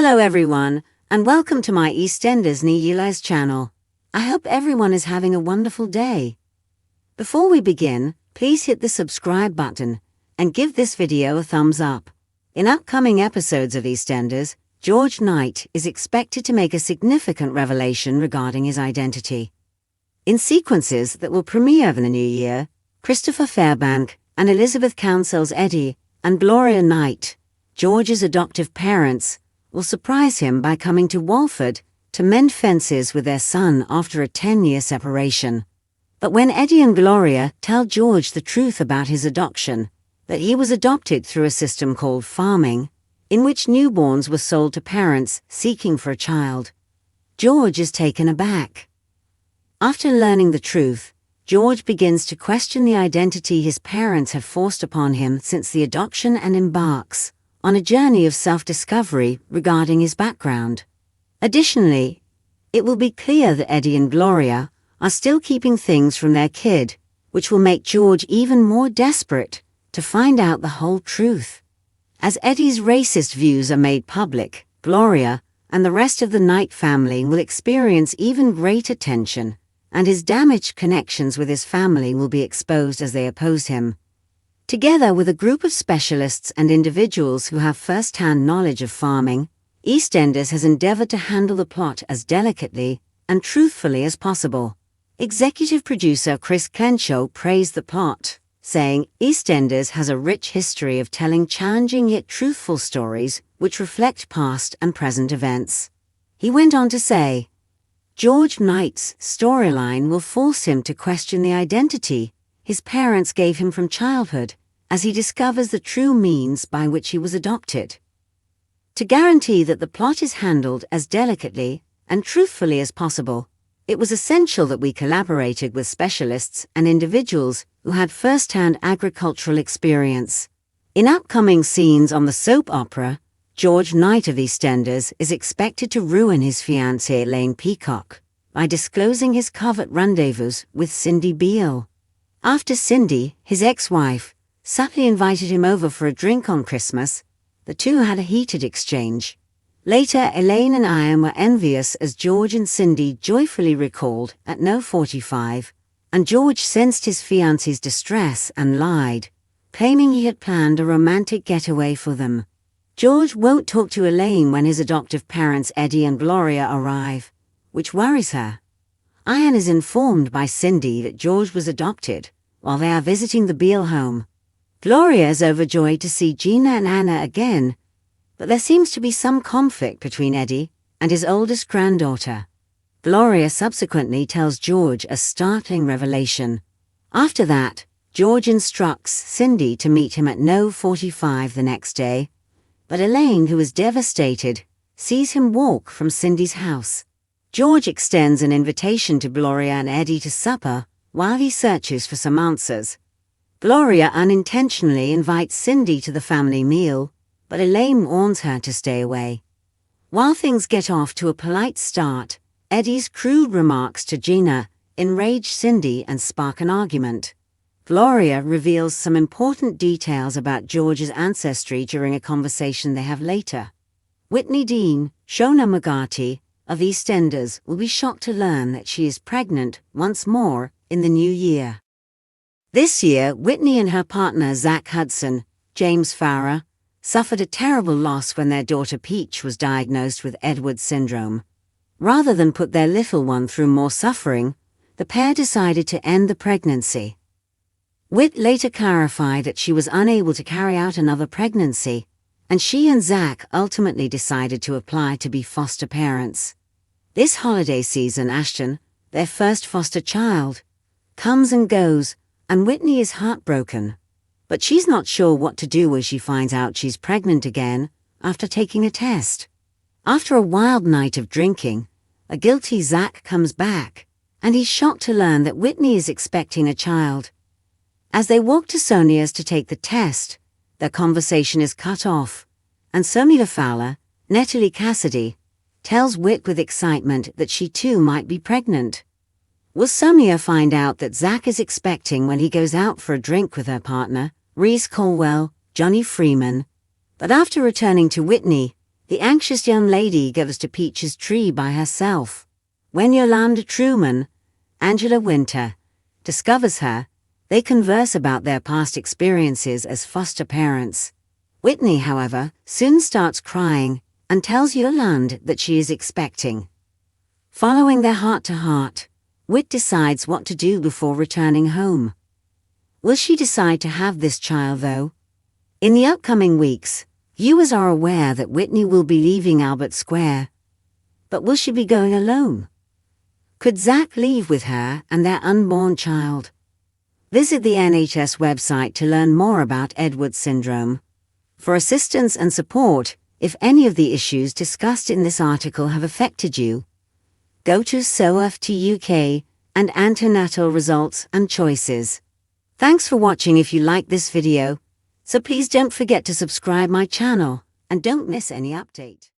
Hello everyone, and welcome to my EastEnders Niyila's channel. I hope everyone is having a wonderful day. Before we begin, please hit the subscribe button and give this video a thumbs up. In upcoming episodes of EastEnders, George Knight is expected to make a significant revelation regarding his identity. In sequences that will premiere in the new year, Christopher Fairbank and Elizabeth Council's Eddie and Gloria Knight, George's adoptive parents, will surprise him by coming to Walford to mend fences with their son after a 10-year separation. But when Eddie and Gloria tell George the truth about his adoption, that he was adopted through a system called farming, in which newborns were sold to parents seeking for a child, George is taken aback. After learning the truth, George begins to question the identity his parents have forced upon him since the adoption and embarks on a journey of self-discovery regarding his background. Additionally, it will be clear that Eddie and Gloria are still keeping things from their kid, which will make George even more desperate to find out the whole truth. As Eddie's racist views are made public, Gloria and the rest of the Knight family will experience even greater tension, and his damaged connections with his family will be exposed as they oppose him. Together with a group of specialists and individuals who have first-hand knowledge of farming, EastEnders has endeavored to handle the plot as delicately and truthfully as possible. Executive producer Chris Crenshaw praised the plot, saying, "EastEnders has a rich history of telling challenging yet truthful stories which reflect past and present events." He went on to say, George Knight's storyline will force him to question the identity his parents gave him from childhood, as he discovers the true means by which he was adopted. To guarantee that the plot is handled as delicately and truthfully as possible, it was essential that we collaborated with specialists and individuals who had first-hand agricultural experience. In upcoming scenes on the soap opera, George Knight of EastEnders is expected to ruin his fiancée Elaine Peacock by disclosing his covert rendezvous with Cindy Beale. After Cindy, his ex-wife, subtly invited him over for a drink on Christmas, the two had a heated exchange. Later, Elaine and Ian were envious as George and Cindy joyfully recalled at 0:45, and George sensed his fiancée's distress and lied, claiming he had planned a romantic getaway for them. George won't talk to Elaine when his adoptive parents Eddie and Gloria arrive, which worries her. Ian is informed by Cindy that George was adopted while they are visiting the Beale home. Gloria is overjoyed to see Gina and Anna again, but there seems to be some conflict between Eddie and his oldest granddaughter. Gloria subsequently tells George a startling revelation. After that, George instructs Cindy to meet him at 0:45 the next day, but Elaine, who is devastated, sees him walk from Cindy's house. George extends an invitation to Gloria and Eddie to supper while he searches for some answers. Gloria unintentionally invites Cindy to the family meal, but Elaine warns her to stay away. While things get off to a polite start, Eddie's crude remarks to Gina enrage Cindy and spark an argument. Gloria reveals some important details about George's ancestry during a conversation they have later. Whitney Dean, Shona Mogati, of EastEnders, will be shocked to learn that she is pregnant once more in the new year. This year, Whitney and her partner Zach Hudson, James Farrar, suffered a terrible loss when their daughter Peach was diagnosed with Edwards syndrome. Rather than put their little one through more suffering, the pair decided to end the pregnancy. Whit later clarified that she was unable to carry out another pregnancy, and she and Zach ultimately decided to apply to be foster parents. This holiday season, Ashton, their first foster child, comes and goes, and Whitney is heartbroken. But she's not sure what to do as she finds out she's pregnant again after taking a test. After a wild night of drinking, a guilty Zach comes back, and he's shocked to learn that Whitney is expecting a child. As they walk to Sonia's to take the test, their conversation is cut off, and Sonia Fowler, Natalie Cassidy, tells Whit with excitement that she too might be pregnant. Will Sonia find out that Zach is expecting when he goes out for a drink with her partner, Reese Colwell, Johnny Freeman? But after returning to Whitney, The anxious young lady goes to Peach's tree by herself. When Yolanda Truman, Angela Winter, discovers her, they converse about their past experiences as foster parents. Whitney, however, soon starts crying and tells Yolande that she is expecting. Following their heart-to-heart, Whit decides what to do before returning home. Will she decide to have this child, though? In the upcoming weeks, viewers are aware that Whitney will be leaving Albert Square. But will she be going alone? Could Zach leave with her and their unborn child? Visit the NHS website to learn more about Edwards syndrome. For assistance and support, if any of the issues discussed in this article have affected you, go to SOFT UK and Antenatal Results and Choices. Thanks for watching. If you like this video, so please don't forget to subscribe my channel and don't miss any update.